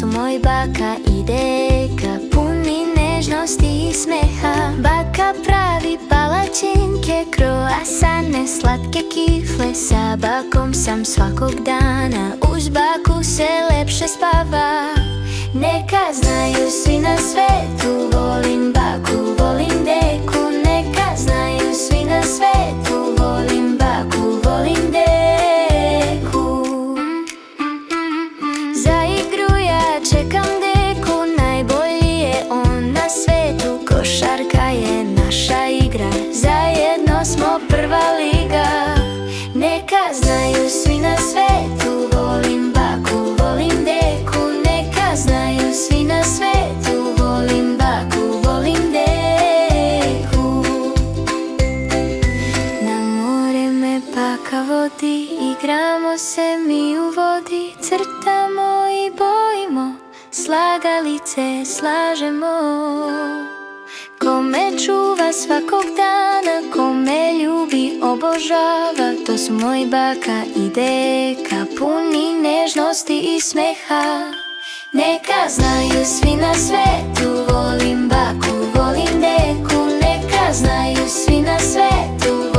su moj baka i deka, puni nežnosti i smeha. Baka pravi palačinke, kroasane, slatke kifle. Sa bakom sam svakog dana, uz baku se lepše spava. Neka znaju svi na svetu, volim baku, volim deku. Neka znaju svi na svetu, volim baku, volim deku. Za igru ja čekam deku, najbolji je on na svetu. Košarka je naša igra, zajedno smo prva liga. Neka znaju svi na svetu, volim baku, volim deku. Neka znaju svi na svetu, volim baku, volim deku. Na more me baka vodi, igramo se mi u vodi. Crtamo i bojimo, slagalice slažemo. Ko me čuva svakog dana, ko me ljubi, obožava, to su moj baka i deka, puni nežnosti i smeha. Neka znaju svi na svetu, volim baku, volim deku. Neka znaju svi na svetu,